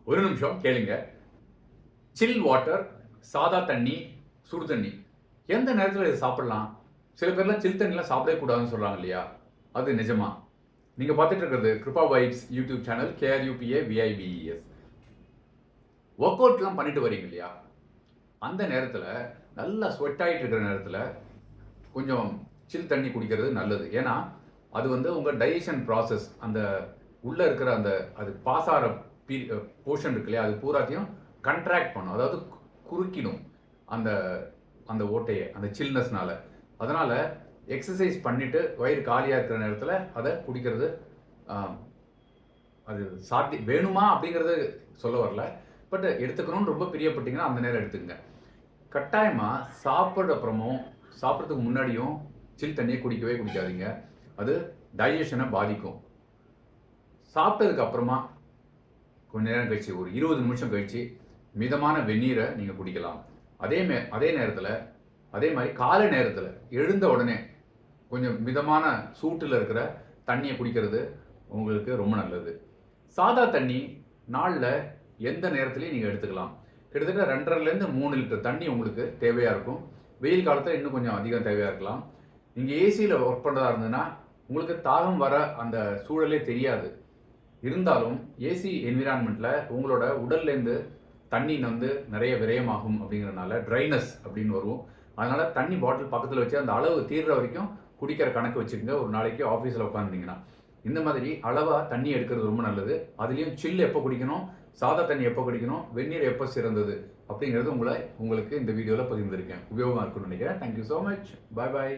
ஒரு நிமிஷம் கேளுங்க. சில் வாட்டர், சாதா தண்ணி, சுடு தண்ணி எந்த நேரத்தில் இதை சாப்பிடலாம்? சில பேர்லாம் சில் தண்ணிலாம் சாப்பிடவே கூடாதுன்னு சொல்றாங்க இல்லையா? அது நிஜமா? நீங்க பார்த்துட்டு இருக்கிறது Krupa vibes YouTube channel KRUPAVIBES. Work அவுட்லாம் பண்ணிட்டு வரீங்க இல்லையா? அந்த நேரத்தில் நல்லா ஸ்வெட் ஆகிட்டு இருக்கிற நேரத்தில் கொஞ்சம் சில் தண்ணி குடிக்கிறது நல்லது. ஏன்னா அது வந்து உங்கள் டைஜஷன் ப்ராசஸ், அந்த உள்ளே இருக்கிற அந்த அது பாஸ் ஆகிற போர்ஷன் இருக்கு இல்லையா, அது பூராத்தையும் கண்ட்ராக்ட் பண்ணும், அதாவது குறுக்கிடும் அந்த அந்த ஓட்டையை, அந்த சில்னஸ்னால. அதனால் எக்ஸசைஸ் பண்ணிவிட்டு வயிறு காலியாக இருக்கிற நேரத்தில் அதை குடிக்கிறது அது வேணுமா அப்படிங்கிறது சொல்ல வரல. பட் எடுத்துக்கணும்னு ரொம்ப பிரியப்பட்டீங்கன்னா அந்த நேரம் எடுத்துக்கங்க. கட்டாயமாக சாப்பிட்றதுக்கு முன்னாடியும் சில் தண்ணியை குடிக்கவே குடிக்காதீங்க. அது டைஜஷனை பாதிக்கும். சாப்பிட்டதுக்கு அப்புறமா கொஞ்ச நேரம் கழிச்சு, ஒரு 20 நிமிஷம் கழிச்சு மிதமான வெந்நீரை நீங்கள் குடிக்கலாம். அதே நேரத்தில் அதே மாதிரி காலை நேரத்தில் எழுந்த உடனே கொஞ்சம் மிதமான சூட்டில் இருக்கிற தண்ணியை குடிக்கிறது உங்களுக்கு ரொம்ப நல்லது. சாதா தண்ணி நாளில் எந்த நேரத்துலையும் நீங்கள் எடுத்துக்கலாம். கிட்டத்தட்ட 2.5லேருந்து 3 லிட்டர் தண்ணி உங்களுக்கு தேவையாக இருக்கும். வெயில் காலத்தில் இன்னும் கொஞ்சம் அதிகம் தேவையாக இருக்கலாம். நீங்கள் ஏசியில் ஒர்க் பண்ணுறதா இருந்ததுன்னா உங்களுக்கு தாகம் வர அந்த சூழலே தெரியாது. இருந்தாலும் ஏசி என்விரான்மெண்ட்டில் உங்களோட உடல்லேருந்து தண்ணி வந்து நிறைய விரயமாகும். அப்படிங்கிறதுனால ட்ரைனஸ் அப்படின்னு வரும். அதனால் தண்ணி பாட்டில் பக்கத்தில் வச்சு அந்த அளவு தீர்ற வரைக்கும் குடிக்கிற கணக்கு வச்சுக்கோங்க. ஒரு நாளைக்கு ஆஃபீஸில் உட்காந்துட்டிங்கன்னா இந்த மாதிரி அளவாக தண்ணி எடுக்கிறது ரொம்ப நல்லது. அதுலேயும் சில் எப்போ குடிக்கணும், சாதா தண்ணி எப்போ குடிக்கணும், வெந்நீர் எப்போ சிறந்தது அப்படிங்கிறது உங்களுக்கு இந்த வீடியோவில் பகிர்ந்திருக்கேன். உபயோகமாக இருக்குன்னு நினைக்கிறேன். Thank you so much. பாய் பாய்.